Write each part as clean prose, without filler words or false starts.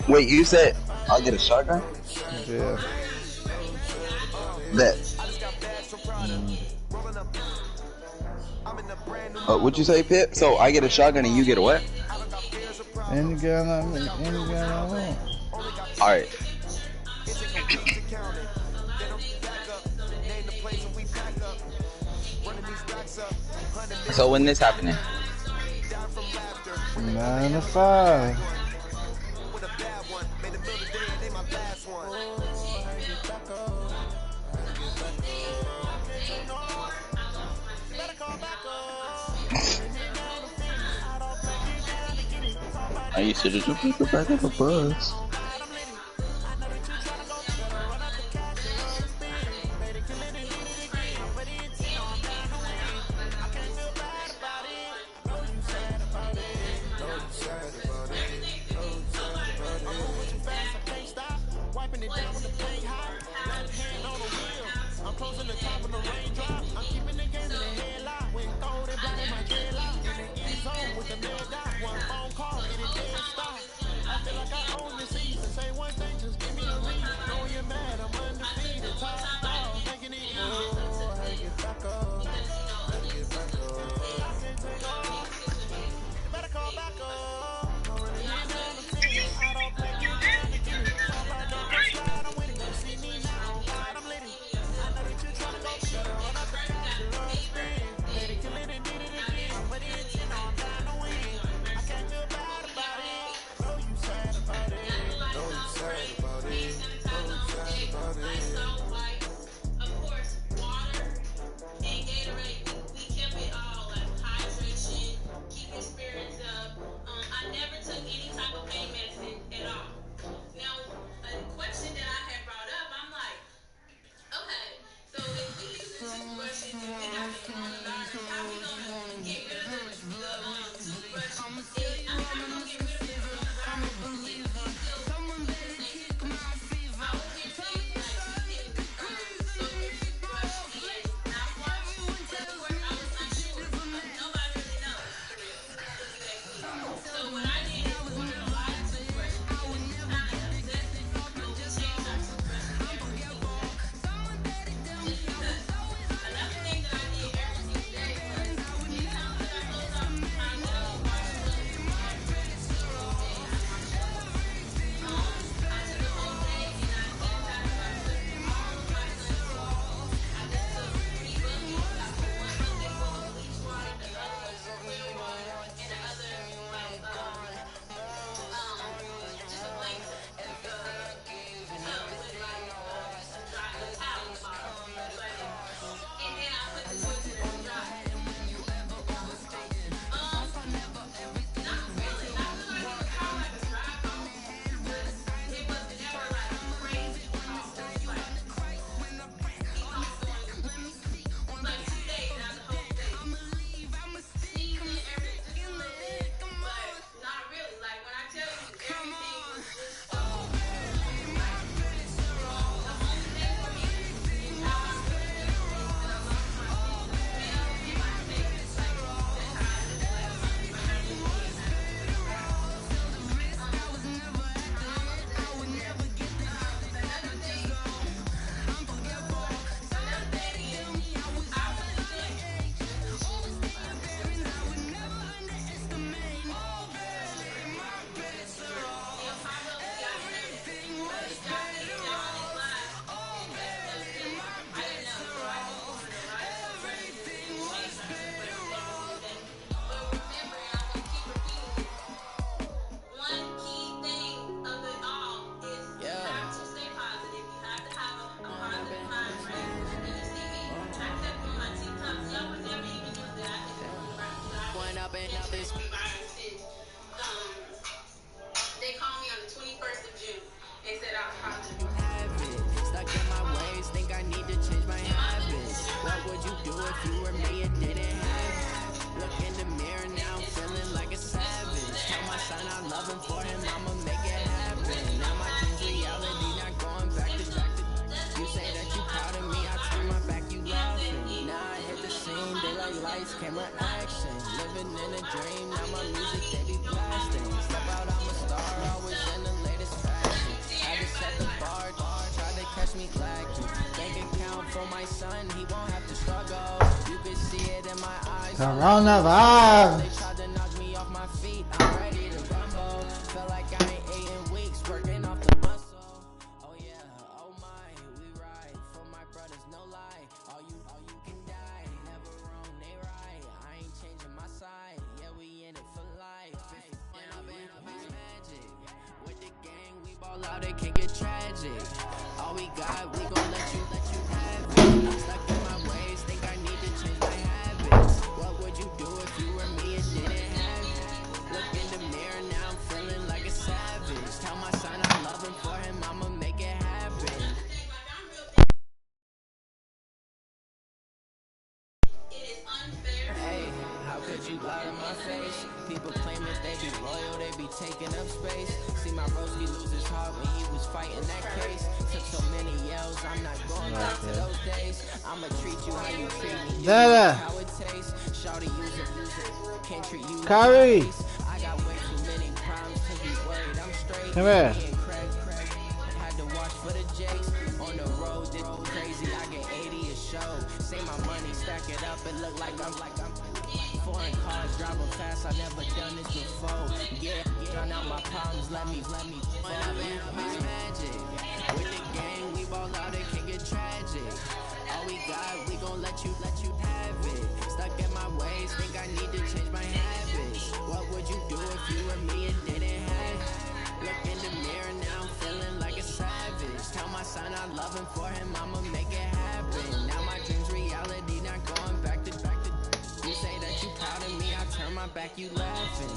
Wait, you said I'll get a shotgun? Yeah. Bet. What'd you say, Pip? So I get a shotgun and you get a what? Any gun I want. Alright. So when this happening? 9 to 5. I used to just jump in the back of a bus. They called me on the 21st of June. They said I was positive. Stuck in my ways, think I need to change my habits. What would you do if you were me and didn't have it? Look in the mirror now, feeling like a savage. Tell my son I love him, for him I'ma make it happen. Now my dreams reality, not going back distracted. You say that you proud of me, I turn my back, you laughing. Now I hit the scene, daylight lights, camera action. Living in a dream, now my music they be blasting. Step out, I'm a star, always in the latest he won't have to struggle. You can see it in my eyes. Coronavirus. They tried to knock me off my feet. I'm ready to rumble. Felt like I ain't ate in weeks, working off the muscle. Oh yeah, oh my, we ride for my brothers, no lie. All you can die. Never wrong, they right. I ain't changing my side. Yeah, we in it for life. It's magic. With the gang, we ball out, it can get tragic. All we got, we gon' let you have it. Stuck in my ways, think I need to change my habits. What would you do if you were me and didn't have it? Look in the mirror, now I'm feeling like a savage. Tell my son I love him, for him I'ma make it happen. Hey, how could you lie to my face? People claim that they be loyal, they be taking up space. See my broski lose his heart when he was fighting that case. Took so many yells, I'm not going back to those days. I'ma treat you how you treat me. Dada. How it tastes. Shawty use it, can't treat you like Kyrie. I got way too many problems to be worried. I'm straight. Come here. Me and Craig, had to watch for the Jakes. On the road, did crazy. I get 80 a show. Say my money, stack it up, it look like I'm foreign cars, driving fast. I never done this before. Yeah, drown out my problems. Let me. When I'm in it's magic. With the gang, we ball out. It can get tragic. All we got, we gon' let you have it. Stuck in my ways, think I need to change my habits. What would you do if you were me and didn't have it? Look in the mirror, now I'm feeling like a savage. Tell my son I love him, for him I'ma make it happen. Now my dreams reality, not going back to. You say that you proud of me, I turn my back, you laughing.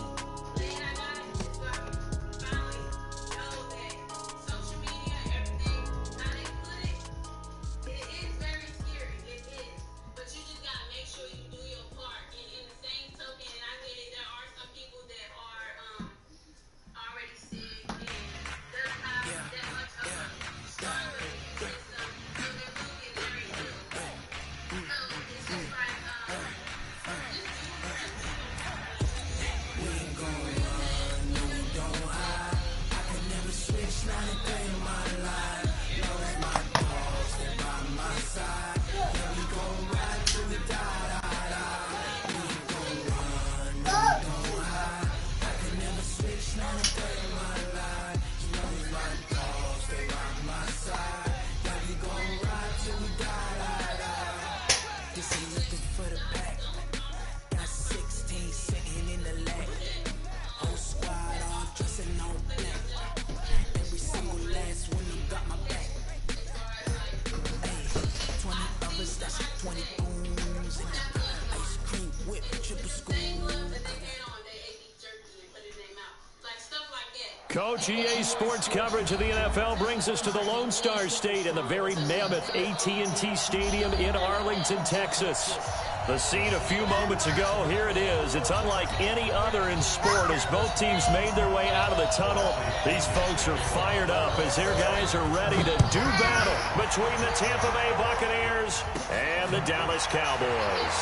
Coach, EA Sports coverage of the NFL brings us to the Lone Star State and the very mammoth AT&T Stadium in Arlington, Texas. The scene a few moments ago, here it is. It's unlike any other in sport as both teams made their way out of the tunnel. These folks are fired up as their guys are ready to do battle between the Tampa Bay Buccaneers and the Dallas Cowboys.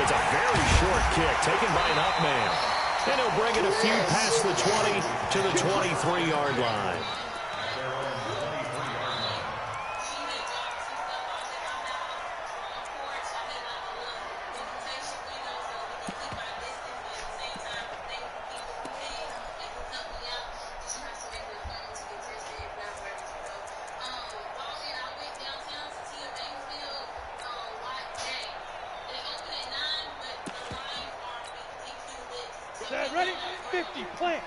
It's a very short kick taken by an up man. And he'll bring it a few past the 20 to the 23-yard line. Ready? 50, plant.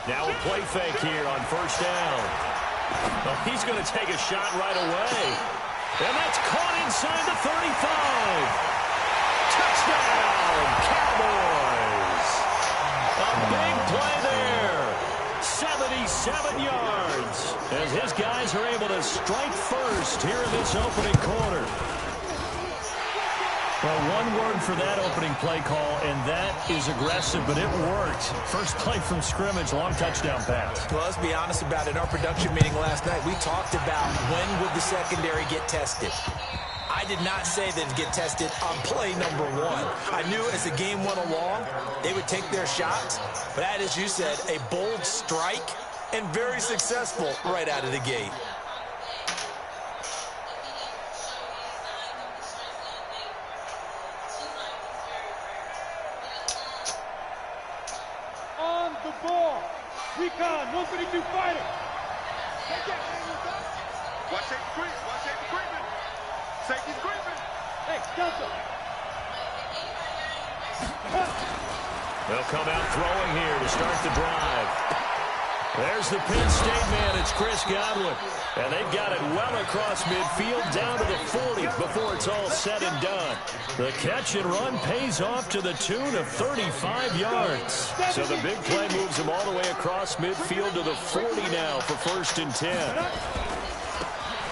Now a play fake here on first down. Oh, he's going to take a shot right away. And that's caught inside the 35. Touchdown, Cowboys. A big play there. 77 yards as his guys are able to strike first here in this opening quarter. Well, one word for that opening play call, and that is aggressive, but it worked. First play from scrimmage, long touchdown pass. Well, let's be honest about it. In our production meeting last night, we talked about when would the secondary get tested. I did not say they'd get tested on play number 1. I knew as the game went along, they would take their shots. But that, as you said, a bold strike and very successful right out of the gate. On the ball, Recon, 132 fighter. Take that, watch it creeping. Safety's creeping. Hey, Delta. They'll come out throwing here to start the drive. There's the Penn State man. It's Chris Godwin. And they've got it well across midfield down to the 40 before it's all said and done. The catch and run pays off to the tune of 35 yards. So the big play moves him all the way across midfield to the 40 now for 1st and 10.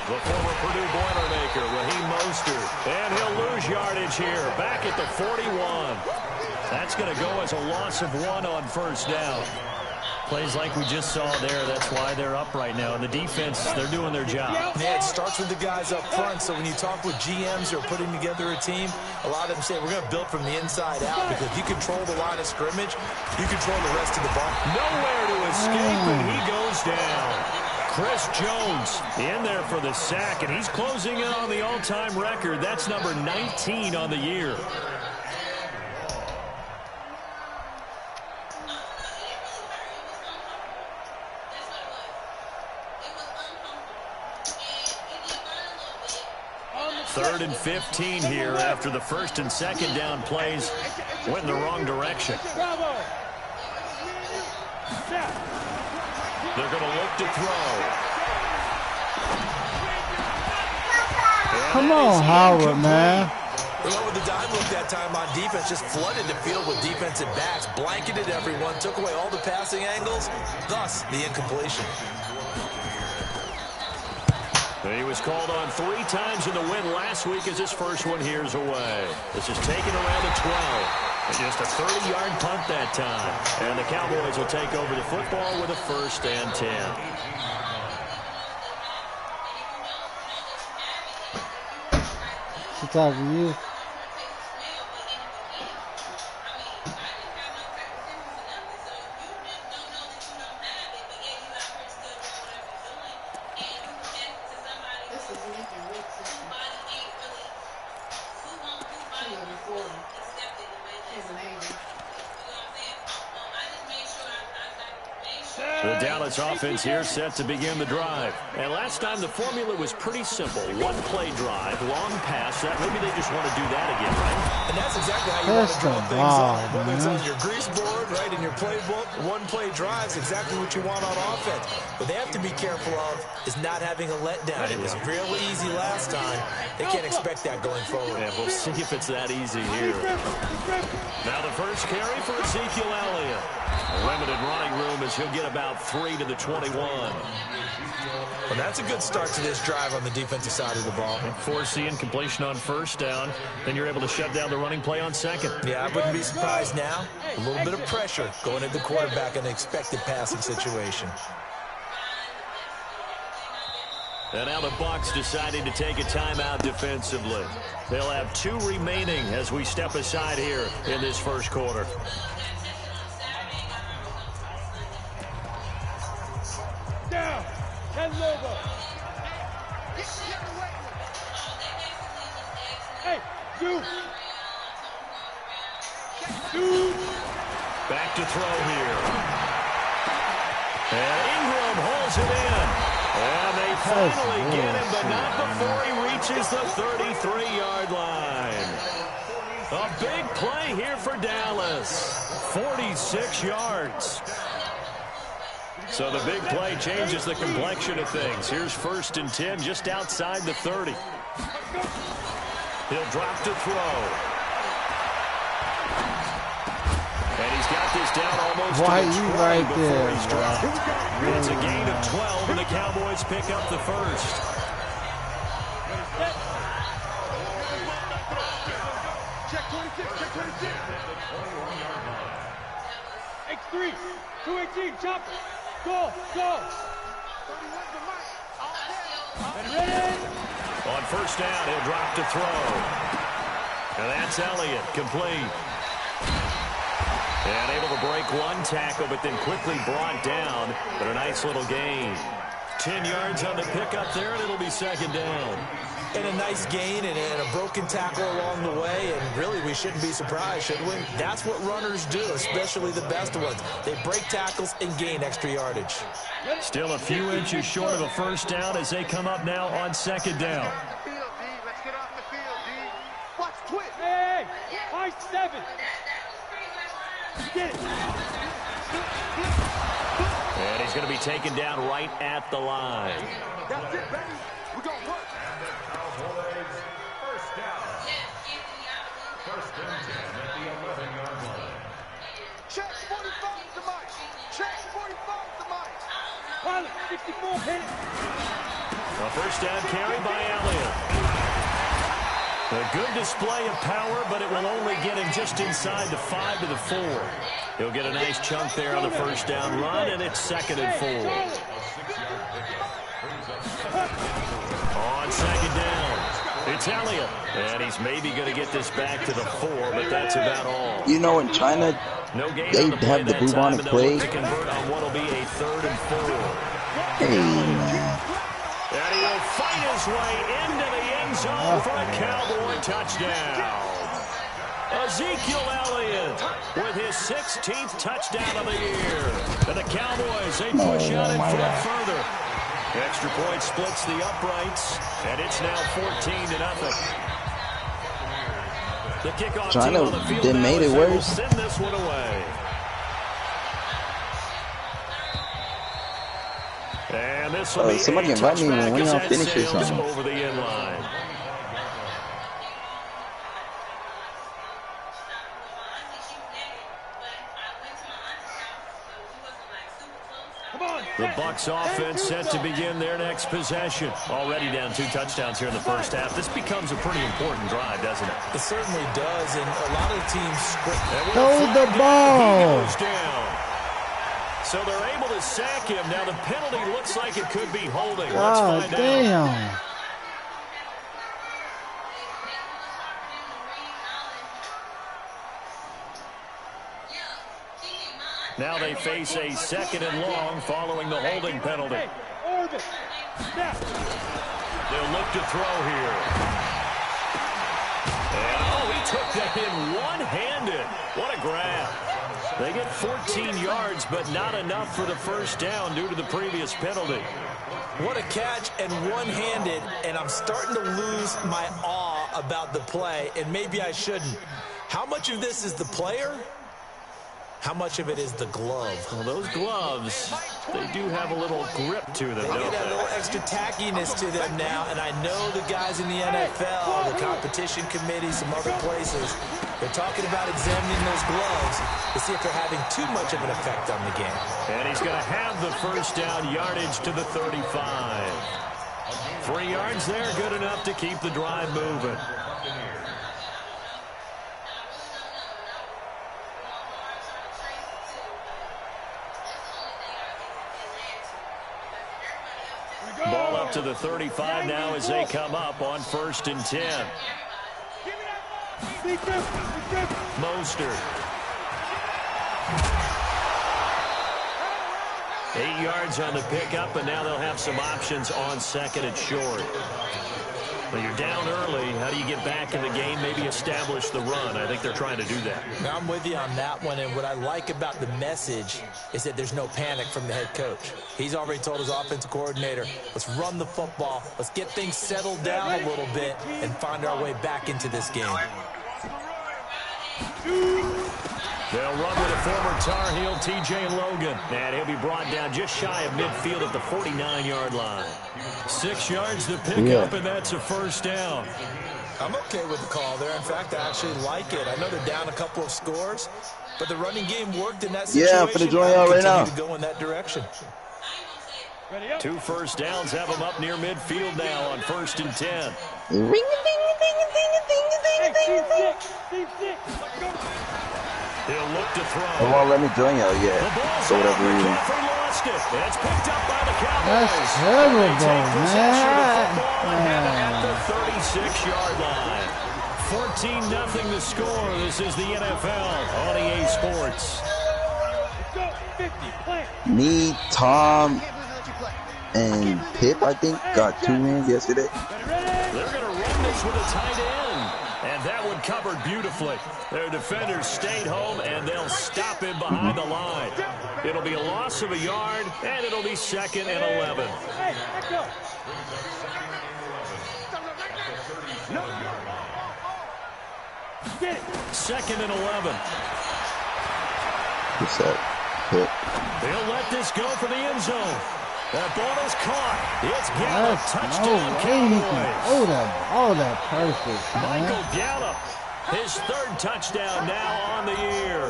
The former Purdue Boilermaker, Raheem Mostert. And he'll lose yardage here. Back at the 41. That's going to go as a loss of 1 on 1st down. Plays like we just saw there. That's why they're up right now. And the defense, they're doing their job. Yeah, it starts with the guys up front. So when you talk with GMs who are putting together a team, a lot of them say we're going to build from the inside out, because if you control the line of scrimmage, you control the rest of the ball. Nowhere to escape, and he goes down. Chris Jones in there for the sack, and he's closing in on the all-time record. That's number 19 on the year. Third and 15 here after the 1st and 2nd down plays went in the wrong direction. They're going to look to throw. Come on, Howard, man. Well, with the dime look that time on defense, just flooded the field with defensive backs, blanketed everyone, took away all the passing angles, thus the incompletion. He was called on 3 times in the win last week as his first one here's away. This is taken around the 12. And just a 30-yard punt that time. And the Cowboys will take over the football with a 1st and 10. She talking to you. The Dallas offense here set to begin the drive. And last time the formula was pretty simple. 1-play drive, long pass. Maybe they just want to do that again, right? And that's exactly how you want to draw things up. Whether it's on your grease board, right, in your playbook, 1-play drive is exactly what you want on offense. What they have to be careful of is not having a letdown. It was really easy last time. They can't expect that going forward. Yeah, we'll see if it's that easy here. Now the first carry for Ezekiel Elliott. A limited running room as he'll get about 3 to the 21. Well, that's a good start to this drive on the defensive side of the ball. And force the incompletion on 1st down. Then you're able to shut down the running play on 2nd. Yeah, I wouldn't be surprised now. A little bit of pressure going at the quarterback in an expected passing situation. And now the Bucs deciding to take a timeout defensively. They'll have 2 remaining as we step aside here in this first quarter. Down. Ken Lobo. Hey, dude. Back to throw here. And Ingram holds it in. And they finally get him, but not before he reaches the 33-yard line. A big play here for Dallas. 46 yards. So the big play changes the complexion of things. Here's 1st and 10 just outside the 30. He'll drop to throw. And he's got this down almost Why to the you 20 right before there, he's dropped. It's a gain of 12, and the Cowboys pick up the 1st. Check 26, check 26. X3, 218, chop. Go, go. And ready. On first down, he'll drop to throw. And that's Elliott, complete. And able to break one tackle, but then quickly brought down. But a nice little gain. 10 yards on the pickup there, and it'll be second down. And a nice gain and a broken tackle along the way, and really we shouldn't be surprised, should we? That's what runners do, especially the best ones. They break tackles and gain extra yardage. Still a few inches short of a first down as they come up now on second down. Let's get off the field, D. Watch twist. Hey, high 7. Get it. And he's going to be taken down right at the line. That's it, baby. We're going to work. Check 45 to Mike. Check 45 to Mike. Pilot, 64, hit it. A first down carry by Elliott. A good display of power, but it will only get him just inside the 5 to the 4. He'll get a nice chunk there on the first down run, and it's second and 4. On second down, it's Elliott. And he's maybe going to get this back to the 4, but that's about all. You know, in China, no gain they on the play have the that time, bubonic and they'll look plague. to convert on what'll be a third and 4. Hey, man. And he will fight his way into the end zone for a Cowboy touchdown. Ezekiel Elliott with his 16th touchdown of the year. And the Cowboys, they push out in front further. Extra point splits the uprights, and it's now 14-0. The kickoff China team on the field didn't now made it as they will worse. send this one away. And this will be somebody a invite me touchback when as y'all that finish or sails something. over the end line. The Bucs offense set to begin their next possession. Already down 2 touchdowns here in the first half. This becomes a pretty important drive, doesn't it? It certainly does, and a lot of teams script. Hold the ball. He goes down. So they're able to sack him. Now the penalty looks like it could be holding. Let's God find out. damn. Now they face a second and long following the holding penalty. Orbit. Snap. They'll look to throw here. And he took that in one-handed. What a grab. They get 14 yards, but not enough for the first down due to the previous penalty. What a catch, and one-handed, and I'm starting to lose my awe about the play, and maybe I shouldn't. How much of this is the player? How much of it is the glove? Well, those gloves, they do have a little grip to them, They don't get a they? little extra tackiness to them now, and I know the guys in the NFL, the competition committee, some other places, they're talking about examining those gloves to see if they're having too much of an effect on the game. And he's going to have the first down yardage to the 35. 3 yards there, good enough to keep the drive moving. Ball up to the 35 now as they come up on 1st and 10. Mostert. 8 yards on the pickup, and now they'll have some options on second and short. When you're down early, how do you get back in the game, maybe establish the run? I think they're trying to do that. Now, I'm with you on that one, and what I like about the message is that there's no panic from the head coach. He's already told his offensive coordinator, let's run the football, let's get things settled down a little bit and find our way back into this game. They'll run with a former Tar Heel, T.J. Logan. And he'll be brought down just shy of midfield at the 49-yard line. 6 yards to pick up, and that's a first down. I'm okay with the call there. In fact, I actually like it. I know they're down a couple of scores, but the running game worked in that situation. Yeah, I'm finna join y'all right now. To go in that direction. 2 first downs have them up near midfield now on 1st and 10. Ring a ding a ding a ding a ding a ding a ding a ding. Team 6. Let's go. He'll look to throw. They won't let me join y'all yet. The ball's For whatever out. reason. McCaffrey lost lost it. It's picked up by the Cowboys. That's terrible, They take possession of the football and have it at the man. 36-yard line. 14-0 the score. This is the NFL on EA Sports. Me, Tom, and Pip, I think, got 2 wins yesterday. They're going to run this with a tight end. And that one covered beautifully. Their defenders stayed home, and they'll stop him behind the line. It'll be a loss of a yard, and it'll be 2nd and 11. Second and 11. What's that? Pip. They'll let this go for the end zone. That ball is caught. It's Gallup. That's Touchdown, no way he can Cowboys. throw that ball that perfect, Michael man. Gallup, his 3rd touchdown now on the year.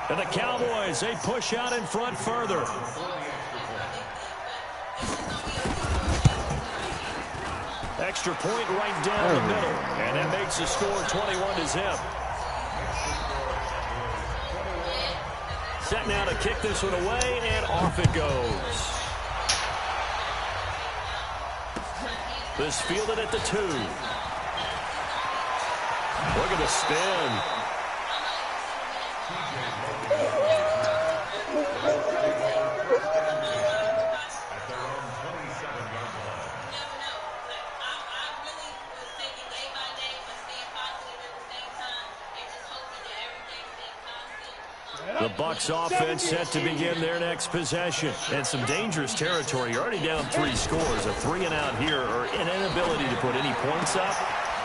And the Cowboys, they push out in front further. Extra point right down the middle. And that makes the score 21-0. Set now to kick this one away, and off it goes. This fielded at the 2. Look at the spin. The Bucs offense set to begin their next possession. And some dangerous territory. You're already down 3 scores. A 3-and-out here, or an inability to put any points up.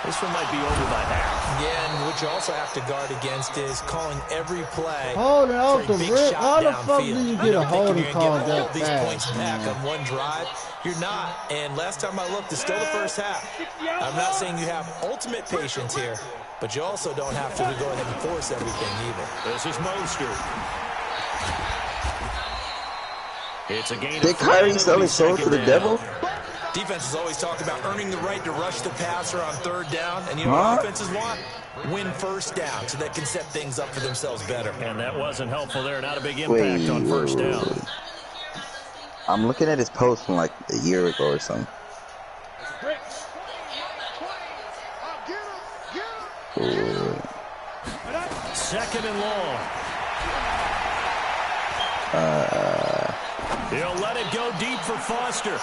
This one might be over by half. Yeah, and what you also have to guard against is calling every play Holding off for a the big rip. shot How the fuck downfield. do you I get a don't think holding you're call gonna get all that these fast, points back man? on one drive. You're not. And last time I looked, it's still the first half. I'm not saying you have ultimate patience here, but you also don't have to go ahead and force everything either. This is Mostert. It's a gain Did of 3. Kyrie sell his soul to the devil? Defenses always talk about earning the right to rush the passer on 3rd down. And you know what offenses want? Win 1st down so they can set things up for themselves better. And that wasn't helpful there. Not a big impact on 1st down. I'm looking at his post from like a year ago or something. Ooh. 2nd and long. He'll let it go deep for Foster.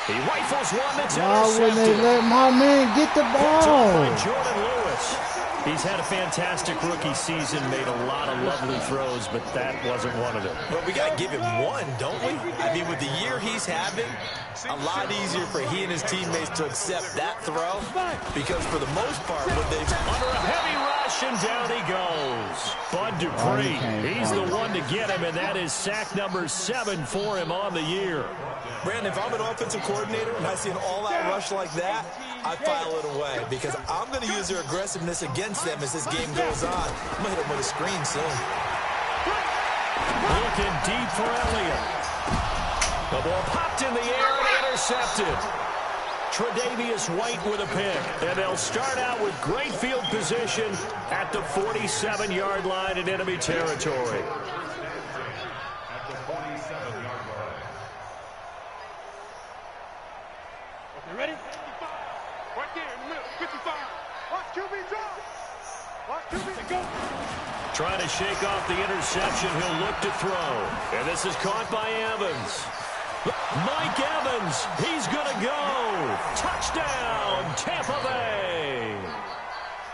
He rifles one that's Why wouldn't they intercepted. let my man get the Picked up by ball? Jordan Lewis. He's had a fantastic rookie season, made a lot of lovely throws, but that wasn't one of them. But we got to give him one, don't we? I mean, with the year he's having, a lot easier for he and his teammates to accept that throw, because for the most part, when they've Under a heavy rush, and down he goes. Bud Dupree, he's the one to get him, and that is sack number 7 for him on the year. Brandon, if I'm an offensive coordinator and I see an all-out rush like that, I file it away, because I'm going to use their aggressiveness against them as this game goes on. I'm going to hit them with a screen soon. Looking deep for Elliott. The ball popped in the air and intercepted. Tre'Davious White with a pick. And they'll start out with great field position at the 47-yard line in enemy territory. You ready? 55. Right there in the middle. 55. Watch QB drop. Watch QB go. Trying to shake off the interception. He'll look to throw. And this is caught by Evans. Mike Evans, he's going to go. Touchdown, Tampa Bay.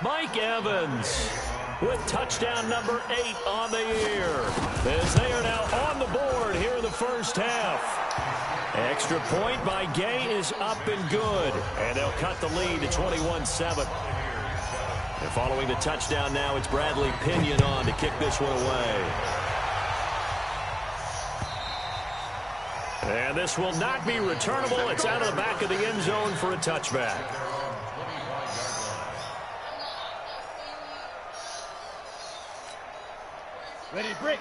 Mike Evans with touchdown number 8 on the year, as they are now on the board here in the first half. Extra point by Gay is up and good, and they'll cut the lead to 21-7. And following the touchdown now, it's Bradley Pinion on to kick this one away. And this will not be returnable. It's out of the back of the end zone for a touchback.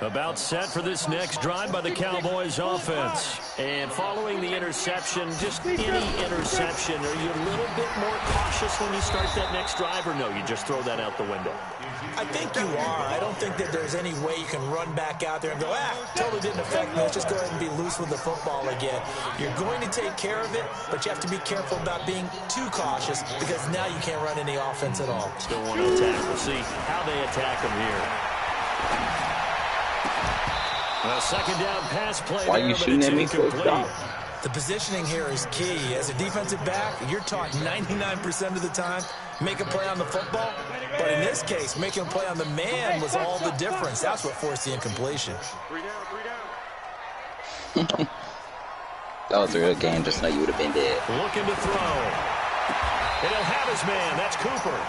About set for this next drive by the Cowboys offense. And following the interception, just any interception, are you a little bit more cautious when you start that next drive, or no, you just throw that out the window? I think you are. I don't think that there's any way you can run back out there and go, totally didn't affect me. Let's just go ahead and be loose with the football again. You're going to take care of it, but you have to be careful about being too cautious because now you can't run any offense at all. Still want to attack. We'll see how they attack him here. A second down pass play. Why are you shooting at me for a stop? The positioning here is key. As a defensive back, you're taught 99% of the time, make a play on the football. But in this case, making a play on the man was all the difference. That's what forced the incompletion. That was a real game. Just know you would have been dead. Looking to throw. And he'll have his man. That's Cooper.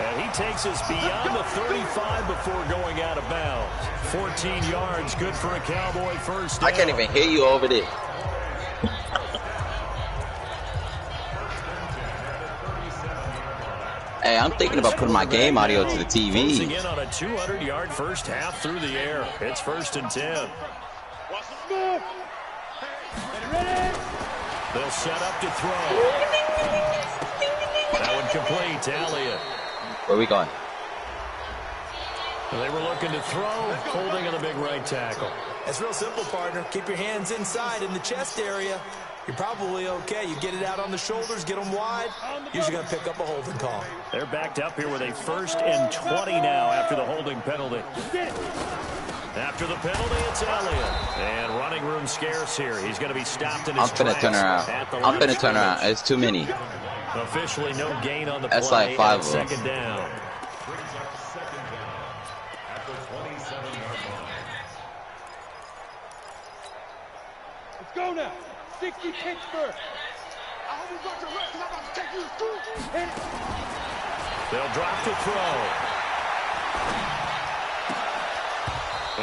And he takes us beyond the 35 before going out of bounds. 14 yards, good for a Cowboy first down. I can't even hear you over there. Hey, I'm thinking about putting my game audio to the TV. Closing in on a 200-yard first half through the air. It's 1st and 10. They'll set up to throw. That one complete to Elliott. Where are we going? They were looking to throw, holding on the big right tackle. It's real simple, partner. Keep your hands inside in the chest area. You're probably okay. You get it out on the shoulders, get them wide. Usually going to pick up a holding call. They're backed up here with a 1st and 20 now after the holding penalty. After the penalty, it's Elliott. And running room scarce here. He's going to be stopped in his tracks. I'm finna turn around. I'm finna turn around. It's too many. Officially no gain on the play. That's like 5 of them. Second down. Let's go now. 60 Pittsburgh. I hope you got your rest because I'm about to take you through. They'll drop to throw.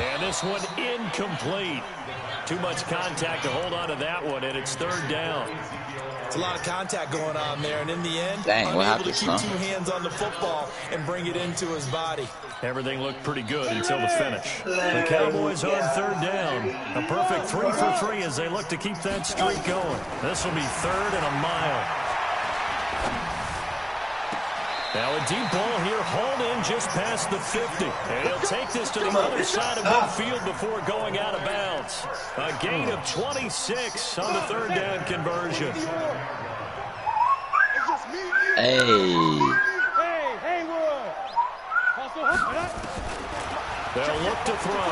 And this one incomplete. Too much contact to hold on to that one, and it's 3rd down. It's a lot of contact going on there, and in the end, dang, what unable to happened, keep 2 hands on the football and bring it into his body. Everything looked pretty good until the finish. The Cowboys on 3rd down. A perfect 3 for 3 as they look to keep that streak going. This will be 3rd and a mile. Now a deep ball here, hauled in just past the 50. And he'll take this to the other side of midfield before going out of bounds. A gain of 26 on the 3rd down conversion. Hey. They'll look to throw.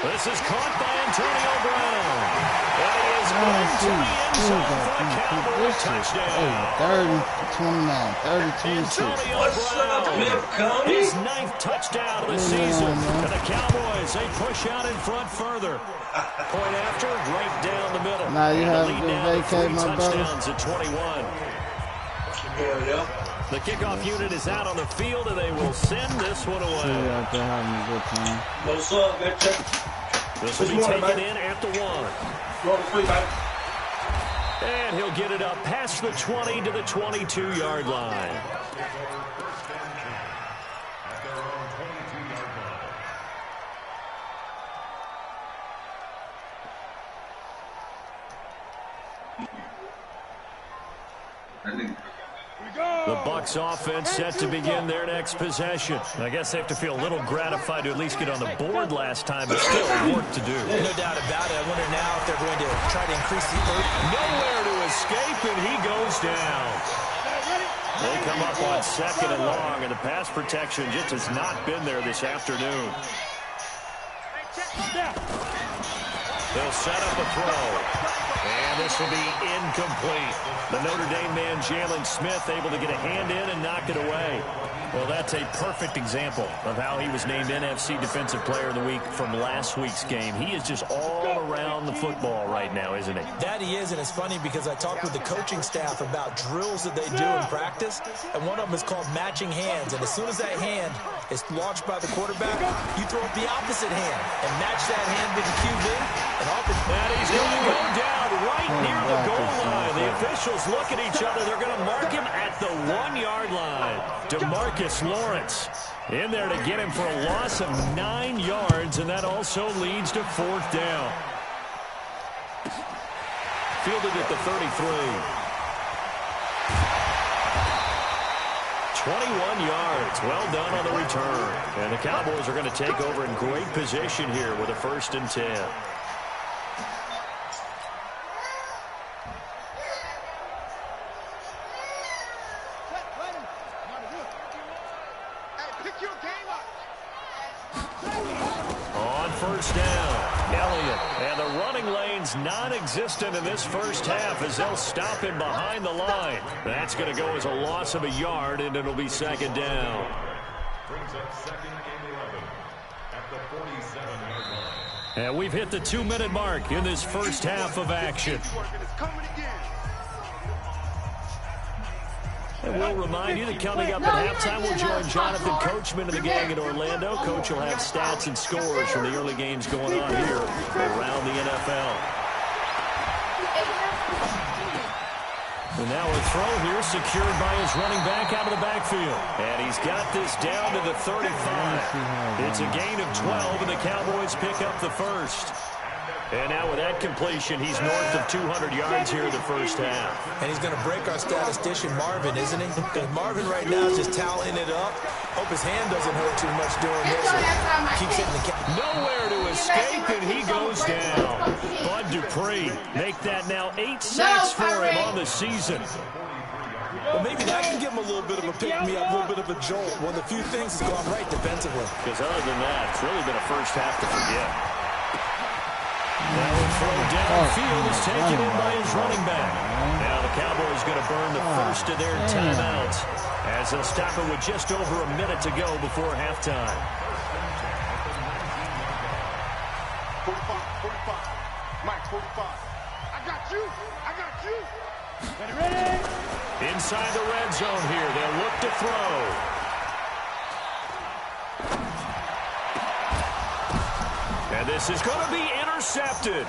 This is caught by Antonio Brown. And he is going to the end zone for a Cowboy touchdown. 30-29, 30-26. Antonio Brown, his 9th touchdown of the season. And the Cowboys, they push out in front further. Point after, right down the middle. Now you have to vacate, my brother. Touchdowns at 21. The kickoff unit is out on the field, and they will send this one away. What's up, man? This will be taken in at the 1. And he'll get it up past the 20 to the 22-yard line. The Bucs offense set to begin their next possession. I guess they have to feel a little gratified to at least get on the board last time, but still work to do. No doubt about it. I wonder now if they're going to try to increase the nowhere to escape, and he goes down. They come up on 2nd and long, and the pass protection just has not been there this afternoon. They'll set up a throw. And this will be incomplete. The Notre Dame man, Jalen Smith, able to get a hand in and knock it away. Well, that's a perfect example of how he was named NFC Defensive Player of the Week from last week's game. He is just all around the football right now, isn't he? That he is, and it's funny because I talked with the coaching staff about drills that they do in practice, and one of them is called matching hands. And as soon as that hand is launched by the quarterback, you throw up the opposite hand and match that hand with the QB. And he's going to go down right near the goal line. The officials look at each other. They're going to mark him at the 1-yard line. DeMarcus Lawrence in there to get him for a loss of 9 yards, and that also leads to 4th down. Fielded at the 33. 21 yards. Well done on the return. And the Cowboys are going to take over in great position here with a 1st and 10. On 1st down, Elliott. And the running lane's non-existent in this first half as they'll stop him behind the line. That's going to go as a loss of a yard, and it'll be 2nd down. Brings up 2nd and 11 at the 47-yard line. And we've hit the 2-minute mark in this first half of action. And we'll remind you that coming up at halftime, we'll join Jonathan Coachman and the gang in Orlando. Coach will have stats and scores from the early games going on here around the NFL. And now a throw here secured by his running back out of the backfield. And he's got this down to the 35. It's a gain of 12, and the Cowboys pick up the 1st. And now with that completion, he's north of 200 yards here in the first half. And he's going to break our statistician Marvin, isn't he? Because Marvin right now is just tallying it up. Hope his hand doesn't hurt too much doing this. Keeps hitting the nowhere to escape, and he goes down. Bud Dupree make that now 8 sacks for him on the season. Well, maybe that can give him a little bit of a pick-me-up, a little bit of a jolt. One of the few things has gone right defensively. Because other than that, it's really been a first half to forget. Now a throw downfield is taken in by his running back. Now the Cowboys going to burn the first of their timeouts as they'll stop it with just over a minute to go before halftime. 45. Mike, 45. I got you. I got you. Ready? Inside the red zone here. They'll look to throw. And this is going to be intercepted.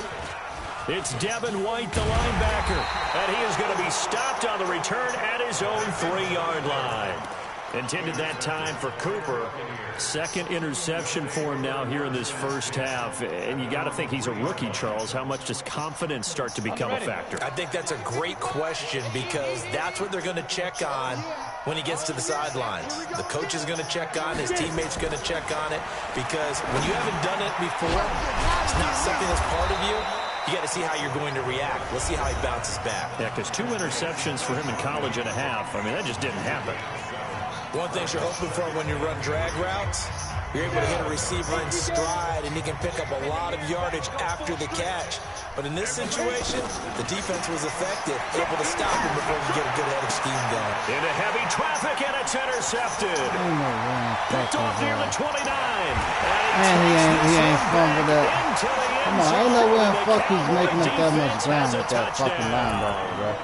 It's Devin White, the linebacker. And he is going to be stopped on the return at his own 3-yard line. Intended that time for Cooper. 2nd interception for him now here in this first half. And you got to think he's a rookie, Charles. How much does confidence start to become a factor? I think that's a great question because that's what they're going to check on when he gets to the sidelines. The coach is going to check on, his teammates going to check on it, because when you haven't done it before, it's not something that's part of you. You got to see how you're going to react. Let's see how he bounces back. Yeah, because 2 interceptions for him in college and a half. I mean, that just didn't happen. One thing you're hoping for when you run drag routes, you're able to hit a receiver in stride, and he can pick up a lot of yardage after the catch. But in this situation, the defense was effective, able to stop him before he get a good head of steam going. Into heavy traffic, and it's intercepted. Picked off near the 29. Man, he ain't fumbled that. Come on, ain't no way in fuck he's making up that much ground with that fucking linebacker, bro.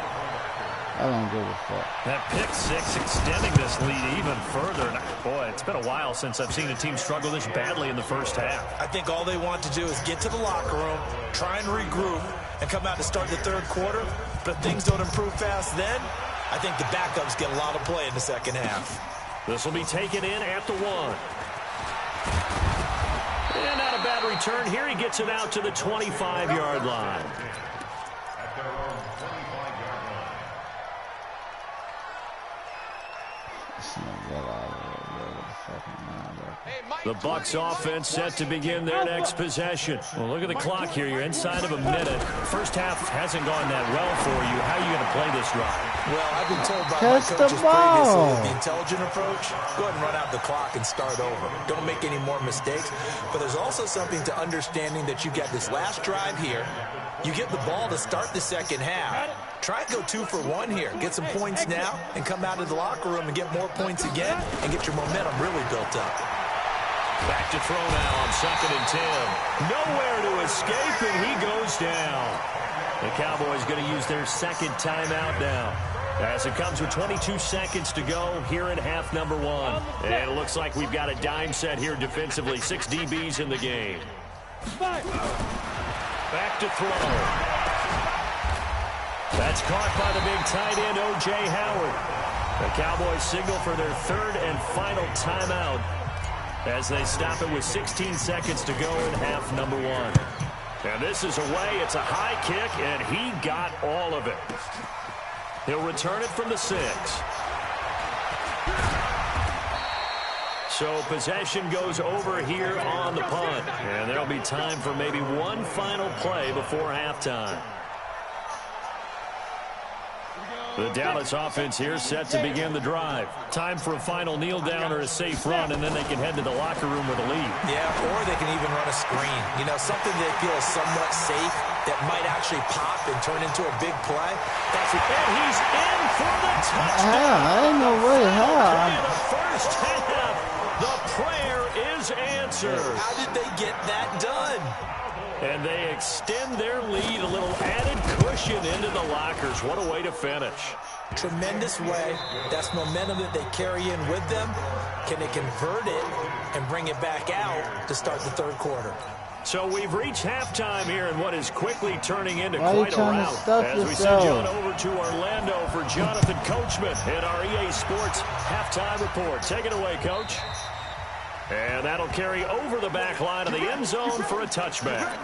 I don't give a fuck. That pick 6 extending this lead even further. And boy, it's been a while since I've seen a team struggle this badly in the first half. I think all they want to do is get to the locker room, try and regroup, and come out to start the 3rd quarter. But if things don't improve fast then, I think the backups get a lot of play in the 2nd half. This will be taken in at the 1. And not a bad return here. He gets it out to the 25-yard line. The Bucs offense set to begin their next possession. Well, look at the clock here. You're inside of a minute. First half hasn't gone that well for you. How are you going to play this drive? Well, I've been told by my coaches previously the intelligent approach, go ahead and run out the clock and start over. Don't make any more mistakes. But there's also something to understanding that you get this last drive here. You get the ball to start the 2nd half. Try and go 2 for 1 here. Get some points now and come out of the locker room and get more points again and get your momentum really built up. Back to throw now on 2nd and 10. Nowhere to escape, and he goes down. The Cowboys going to use their 2nd timeout now, as it comes with 22 seconds to go here in half number 1. And it looks like we've got a dime set here defensively. 6 DBs in the game. Back to throw. That's caught by the big tight end, O.J. Howard. The Cowboys signal for their 3rd and final timeout as they stop it with 16 seconds to go in half number 1. And this is away. It's a high kick, and he got all of it. He'll return it from the 6. So possession goes over here on the punt. And there'll be time for maybe one final play before halftime. The Dallas offense here set to begin the drive. Time for a final kneel down or a safe run, and then they can head to the locker room with a lead. Yeah, or they can even run a screen. You know, something they feel is somewhat safe that might actually pop and turn into a big play. That's what, and he's in for the touchdown. Ain't no way, how? The first half, the prayer is answered. How did they get that done? And they extend their lead, a little added cushion into the lockers. What a way to finish. Tremendous way. That's momentum that they carry in with them. Can they convert it and bring it back out to start the third quarter? So we've reached halftime here in what is quickly turning into Why quite a rout. As we send you on yourself? over to Orlando for Jonathan Coachman in our EA Sports halftime report. Take it away, Coach. And that'll carry over the back line of the end zone for a touchback.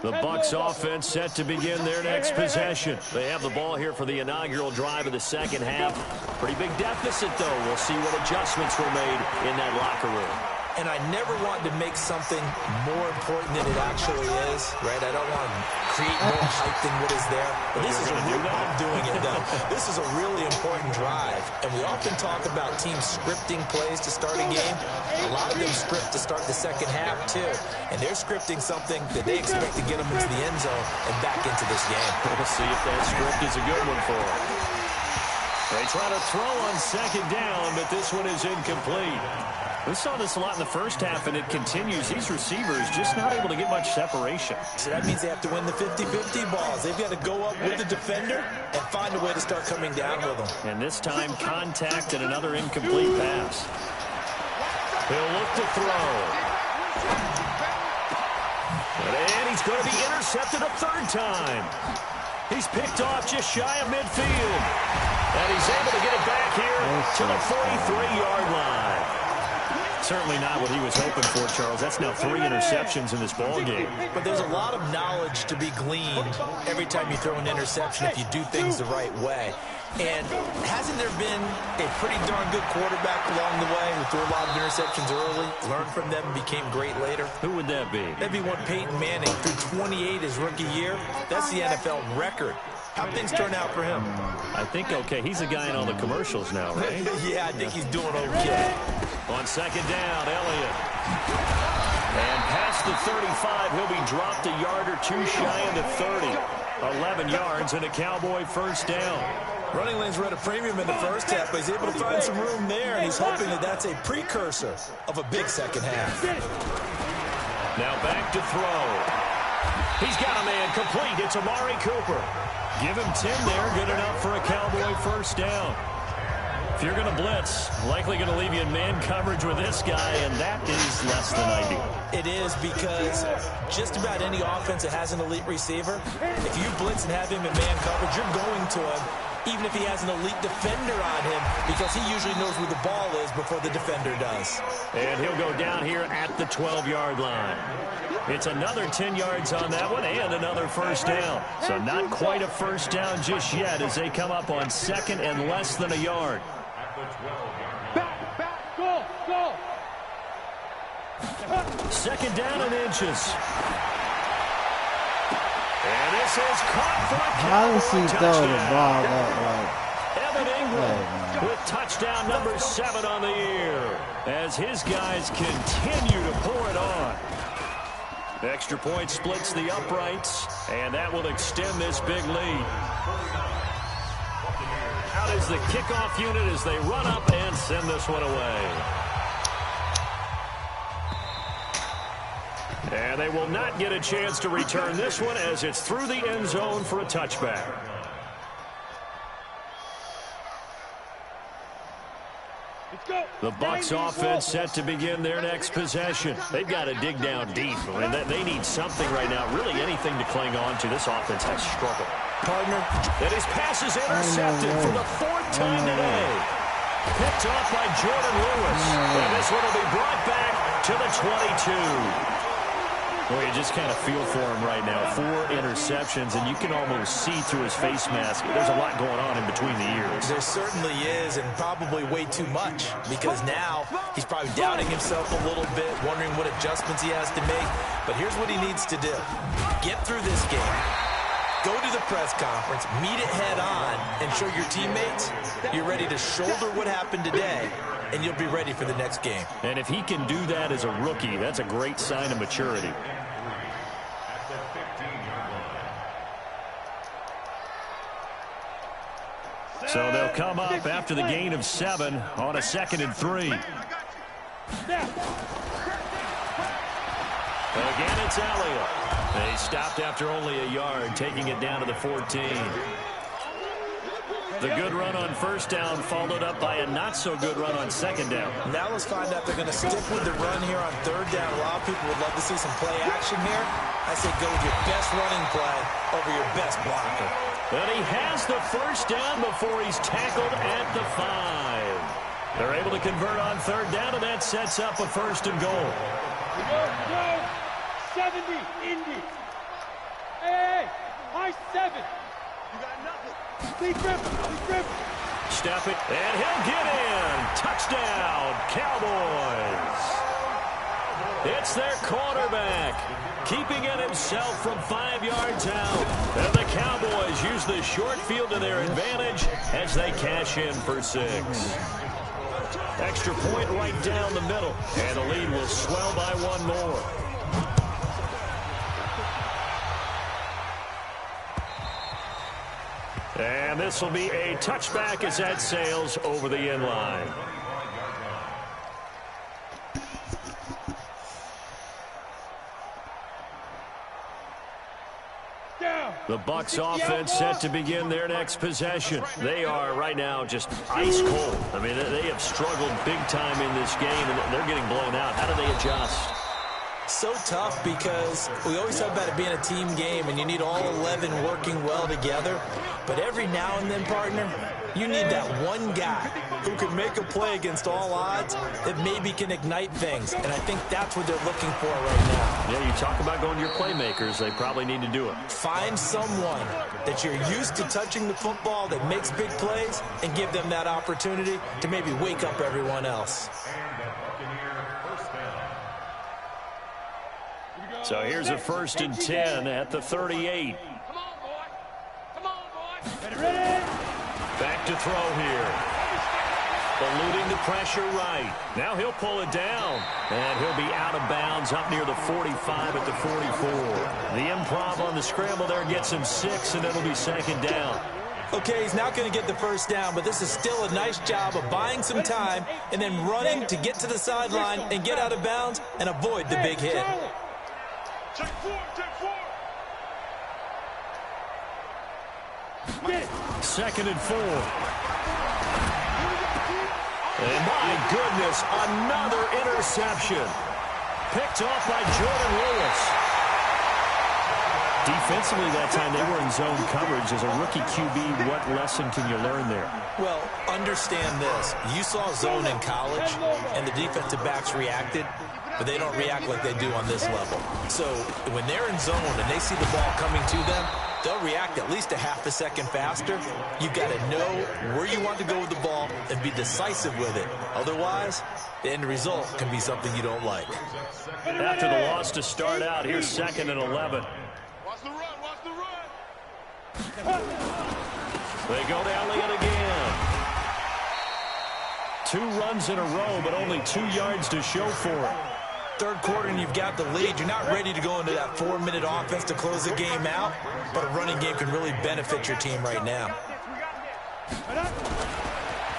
The Bucs offense set to begin their next possession. They have the ball here for the inaugural drive of the second half. Pretty big deficit, though. We'll see what adjustments were made in that locker room. And I never want to make something more important than it actually is, right? I don't want to create more hype than what is there. But this is a real, I'm doing it, though. This is a really important drive. And we often talk about teams scripting plays to start a game. A lot of them script to start the second half, too. And they're scripting something that they expect to get them into the end zone and back into this game. We'll see if that script is a good one for them. They try to throw on second down, but this one is incomplete. We saw this a lot in the first half, and it continues. These receivers just not able to get much separation. So that means they have to win the 50-50 balls. They've got to go up with the defender and find a way to start coming down with them. And this time, contact and another incomplete pass. He'll look to throw. And he's going to be intercepted a third time. He's picked off just shy of midfield. And he's able to get it back here to the 43-yard line. Certainly not what he was hoping for, Charles. That's now 3 interceptions in this ball game. But there's a lot of knowledge to be gleaned every time you throw an interception if you do things the right way. And hasn't there been a pretty darn good quarterback along the way who threw a lot of interceptions early, learned from them, and became great later? Who would that be? That'd be one Peyton Manning, threw 28 his rookie year. That's the NFL record. How'd things turn out for him? I think okay. He's a guy in all the commercials now, right? Yeah, I think he's doing okay. On second down, Elliott. And past the 35, he'll be dropped a yard or two shy of the 30. 11 yards and a Cowboy first down. Running lanes were at a premium in the first half, but he's able to find some room there, and he's hoping that that's a precursor of a big second half. Now back to throw. He's got a man complete. It's Amari Cooper. Give him 10 there. Good enough for a Cowboy first down. If you're going to blitz, likely going to leave you in man coverage with this guy, and that is less than ideal. It is, because just about any offense that has an elite receiver, if you blitz and have him in man coverage, you're going to him, even if he has an elite defender on him, because he usually knows where the ball is before the defender does. And he'll go down here at the 12-yard line. It's another 10 yards on that one and another first down. So not quite a first down just yet as they come up on second and less than a yard. Back, go. Second down and inches. And this is caught for a How does he throw the ball that Evan Ingram with touchdown number 7 on the year as his guys continue to pour it on. Extra point splits the uprights, and that will extend this big lead. Out is the kickoff unit as they run up and send this one away. And they will not get a chance to return this one as it's through the end zone for a touchback. The Bucs offense set to begin their next possession. They've got to dig down deep. I mean, they need something right now, really anything to cling on to. This offense has struggled. Partner, and his pass is intercepted for the 4th time today. Picked off by Jordan Lewis. And this one will be brought back to the 22. Well, you just kind of feel for him right now. 4 interceptions, and you can almost see through his face mask. There's a lot going on in between the ears. There certainly is, and probably way too much, because now he's probably doubting himself a little bit, wondering what adjustments he has to make. But here's what he needs to do. Get through this game. Go to the press conference, meet it head on, and show your teammates you're ready to shoulder what happened today, and you'll be ready for the next game. And if he can do that as a rookie, that's a great sign of maturity. So they'll come up after the gain of 7 on a 2nd and 3. Again, it's Elliott. They stopped after only a yard, taking it down to the 14. The good run on 1st down followed up by a not-so-good run on 2nd down. Now let's find out if they're going to stick with the run here on 3rd down. A lot of people would love to see some play action here. I say go with your best running play over your best blocker. But he has the 1st down before he's tackled at the 5. They're able to convert on 3rd down, and that sets up a 1st and goal. Go, 70, Indy. Hey, high 7. You got nothing. Lead grip. Step it, and he'll get in. Touchdown, Cowboys. It's their quarterback, keeping it himself from 5 yards out. And the Cowboys use the short field to their advantage as they cash in for 6. Extra point right down the middle, and the lead will swell by 1 more. And this will be a touchback as that sails over the end line. The Bucs offense set to begin their next possession. They are right now just ice cold. I mean, they have struggled big time in this game, and they're getting blown out. How do they adjust? So tough because we always talk about it being a team game, and you need all 11 working well together. But every now and then, partner, you need that one guy who can make a play against all odds that maybe can ignite things. And I think that's what they're looking for right now. Yeah, you talk about going to your playmakers. They probably need to do it. Find someone that you're used to touching the football that makes big plays and give them that opportunity to maybe wake up everyone else. So here's a 1st and 10 at the 38. Back to throw here. Eluding the pressure right. Now he'll pull it down. And he'll be out of bounds up near the 45 at the 44. The improv on the scramble there gets him 6, and it'll be 2nd down. Okay, he's not going to get the 1st down, but this is still a nice job of buying some time and then running to get to the sideline and get out of bounds and avoid the big hit. Check 4. 2nd and 4. And my goodness, another interception. Picked off by Jordan Lewis. Defensively that time, they were in zone coverage. As a rookie QB, what lesson can you learn there? Well, understand this. You saw zone in college, and the defensive backs reacted, but they don't react like they do on this level. So when they're in zone and they see the ball coming to them, they'll react at least a half a second faster. You've got to know where you want to go with the ball and be decisive with it. Otherwise, the end result can be something you don't like. After the loss to start out, here's 2nd and 11. Watch the run. They go to Elliott again. 2 runs in a row, but only 2 yards to show for it. 3rd quarter and you've got the lead. You're not ready to go into that 4-minute offense to close the game out, but a running game can really benefit your team right now.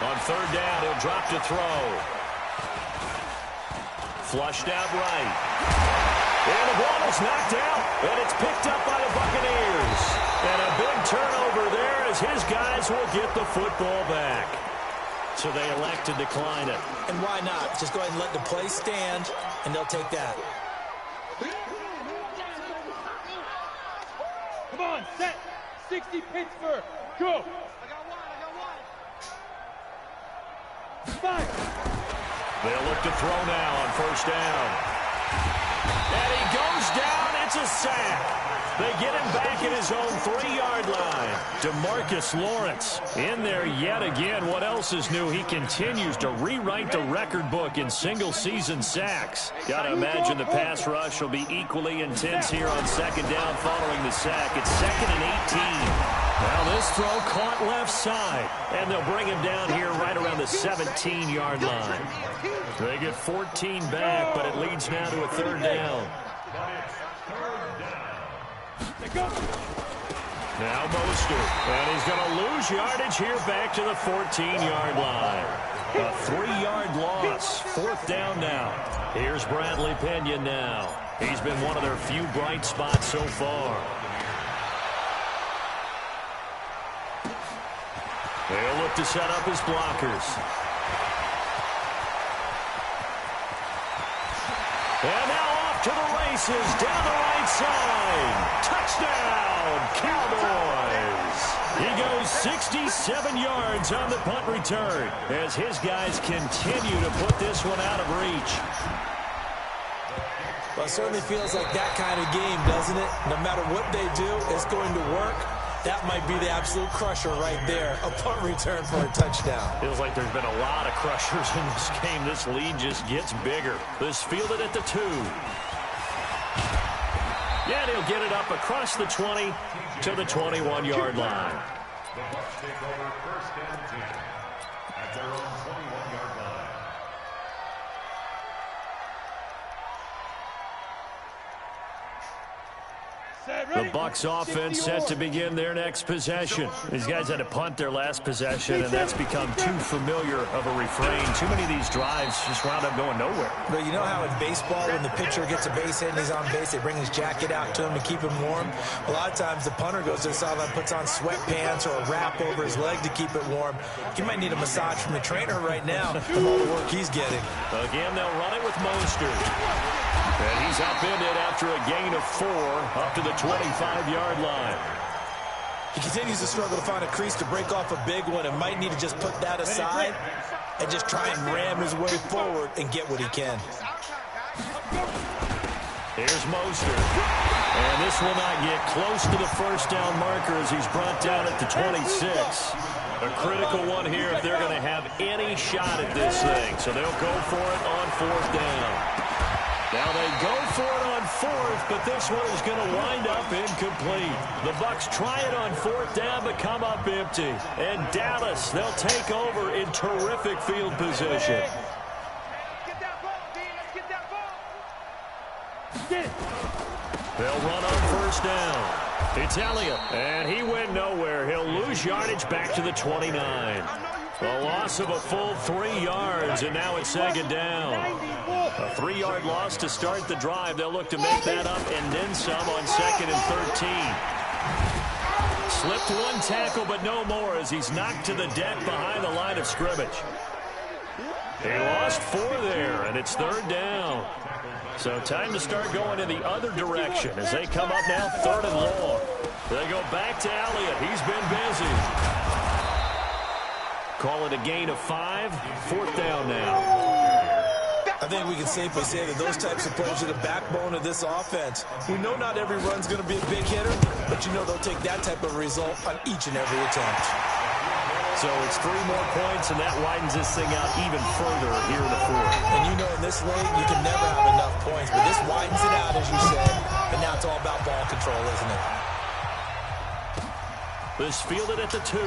On 3rd down, he'll drop to throw. Flushed out right. And the ball is knocked out, and it's picked up by the Buccaneers. And a big turnover there as his guys will get the football back. So they elect to decline it. And why not? Just go ahead and let the play stand, and they'll take that. Come on, set. 60 Pittsburgh. Go. I got one. 5. They'll look to throw now on 1st down. And he goes down. It's a sack. They get him back at his own 3-yard line. DeMarcus Lawrence in there yet again. What else is new? He continues to rewrite the record book in single-season sacks. Got to imagine the pass rush will be equally intense here on second down following the sack. It's 2nd and 18. Now this throw caught left side, and they'll bring him down here right around the 17-yard line. They get 14 back, but it leads now to a 3rd down. Now Mostert, and he's going to lose yardage here back to the 14-yard line. A 3-yard loss, 4th down now. Here's Bradley Pena now. He's been one of their few bright spots so far. They'll look to set up his blockers. And now off to the races, down the right side. Touchdown, Cowboys. He goes 67 yards on the punt return as his guys continue to put this one out of reach. Well, it certainly feels like that kind of game, doesn't it? No matter what they do, it's going to work. That might be the absolute crusher right there. A punt return for a touchdown. Feels like there's been a lot of crushers in this game. This lead just gets bigger. This fielded at the 2. Yeah, he'll get it up across the 20 to the 21-yard line. The Bucs take over 1st and 10 at their own 21-yard line. The Bucs offense set to begin their next possession. These guys had to punt their last possession, and that's become too familiar of a refrain. Too many of these drives just wound up going nowhere. But you know how in baseball, when the pitcher gets a base hit and he's on base, they bring his jacket out to him to keep him warm? A lot of times the punter goes to the sideline, puts on sweatpants or a wrap over his leg to keep it warm. He might need a massage from the trainer right now from all the work he's getting. Again, they'll run it with Mostert. And he's upended after a gain of 4 up to the 25-yard line. He continues to struggle to find a crease to break off a big one and might need to just put that aside and just try and ram his way forward and get what he can. Here's Mostert. And this will not get close to the 1st down marker as he's brought down at the 26. A critical one here if they're going to have any shot at this thing. So they'll go for it on 4th down. Now they go for it on 4th, but this one is going to wind up incomplete. The Bucs try it on 4th down, but come up empty. And Dallas, they'll take over in terrific field position. Get that ball, D. Let's get that ball. Get it. They'll run on 1st down. It's Elliott, and he went nowhere. He'll lose yardage back to the 29. A loss of a full 3 yards, and now it's 2nd down. A 3-yard loss to start the drive. They'll look to make that up and then some on 2nd and 13. Slipped one tackle, but no more as he's knocked to the deck behind the line of scrimmage. He lost 4 there, and it's 3rd down. So time to start going in the other direction as they come up now 3rd and long. They go back to Elliott. He's been busy. Call it a gain of 5. 4th down now. I think we can safely say that those types of plays are the backbone of this offense. We know not every run's going to be a big hitter, but you know they'll take that type of result on each and every attempt. So it's 3 more points, and that widens this thing out even further here in the 4th. And you know in this league, you can never have enough points, but this widens it out, as you said, and now it's all about ball control, isn't it? This fielded at the 2.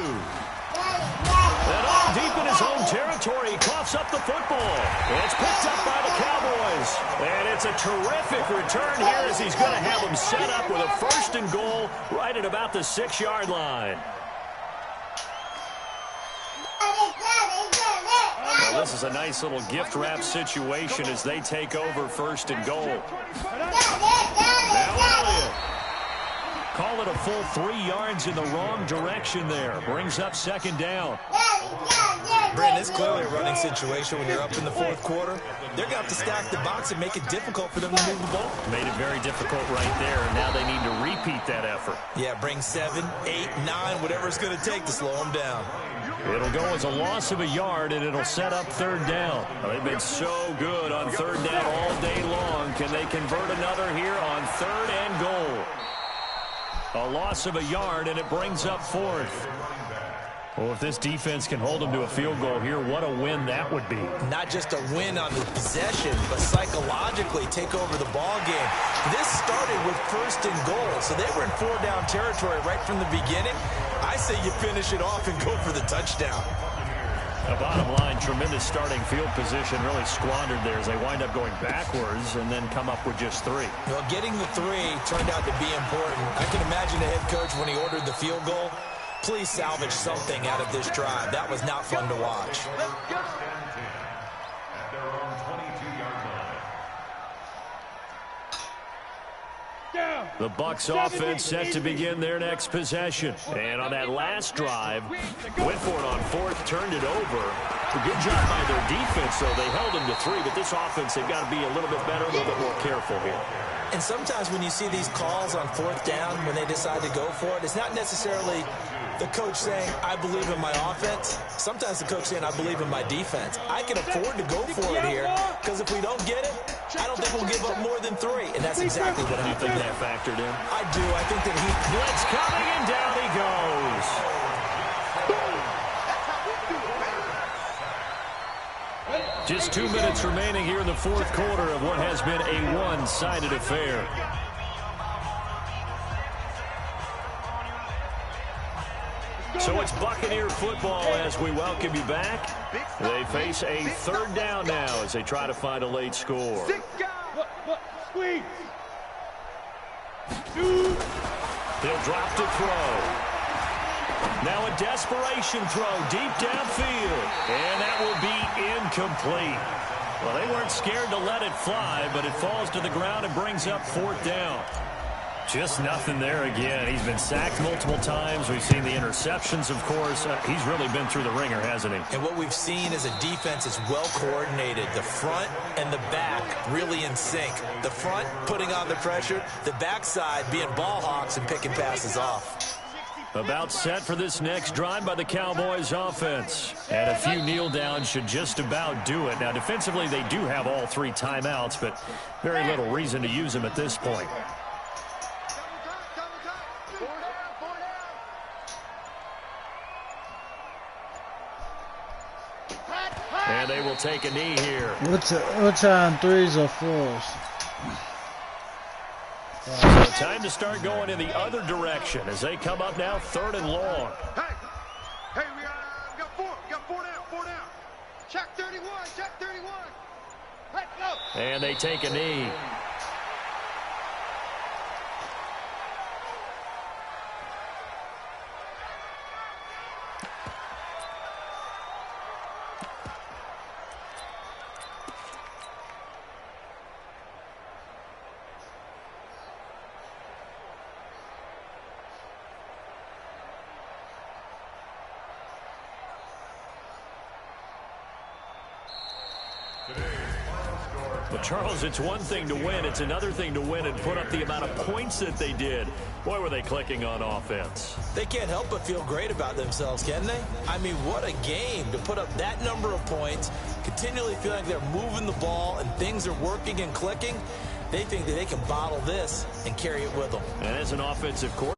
And all deep in his own territory, he coughs up the football. It's picked up by the Cowboys. And it's a terrific return here as he's going to have them set up with a 1st and goal right at about the 6-yard line. Well, this is a nice little gift wrap situation as they take over 1st and goal. Now Elliott. Call it a full 3 yards in the wrong direction there. Brings up 2nd down. Brandon, it's clearly a running situation when you're up in the 4th quarter. They're going to have to stack the box and make it difficult for them to move the ball. Made it very difficult right there, and now they need to repeat that effort. Yeah, bring 7, 8, 9, whatever it's going to take to slow them down. It'll go as a loss of a yard, and it'll set up third down. They've been so good on third down all day long. Can they convert another here on third and goal? A loss of a yard, and it brings up fourth. Well, if this defense can hold them to a field goal here, what a win that would be. Not just a win on the possession, but psychologically take over the ball game. This started with first and goal, so they were in four-down territory right from the beginning. I say you finish it off and go for the touchdown. The bottom line, tremendous starting field position, really squandered there as they wind up going backwards and then come up with just three. Well, getting the three turned out to be important. I can imagine the head coach when he ordered the field goal. Please salvage something out of this drive. That was not fun to watch. At their own 22-yard line. The Bucs offense set to begin their next possession. And on that last drive, went for it on fourth, turned it over. A good job by their defense, though. They held them to three, but this offense, they've got to be a little bit better, a little bit more careful here. And sometimes when you see these calls on fourth down, when they decide to go for it, it's not necessarily the coach saying, I believe in my offense. Sometimes the coach saying, I believe in my defense. I can afford to go for it here, because if we don't get it, I don't think we'll give up more than three. And that's exactly what happened. Do you think that factored in? I do. I think that he... Blitz coming, and down he goes. Just 2 minutes remaining here in the fourth quarter of what has been a one-sided affair. So it's Buccaneer football as we welcome you back. They face a third down now as they try to find a late score. Squeeze. He'll drop to throw. Now a desperation throw deep downfield. And that will be incomplete. Well, they weren't scared to let it fly, but it falls to the ground and brings up fourth down. Just nothing there again. He's been sacked multiple times. We've seen the interceptions, of course. He's really been through the ringer, hasn't he? And what we've seen is a defense is well coordinated. The front and the back really in sync. The front putting on the pressure. The backside being ball hawks and picking passes off. About set for this next drive by the Cowboys offense. And a few kneel downs should just about do it. Now, defensively, they do have all three timeouts, but very little reason to use them at this point. And they will take a knee here. What's on threes or fours? So time to start going in the other direction as they come up now third and long. Hey, we got four down. Check 31. Let's go. And they take a knee. Well, Charles, it's one thing to win. It's another thing to win and put up the amount of points that they did. Boy, were they clicking on offense. They can't help but feel great about themselves, can they? I mean, what a game to put up that number of points, continually feel like they're moving the ball and things are working and clicking. They think that they can bottle this and carry it with them. And as an offensive coordinator,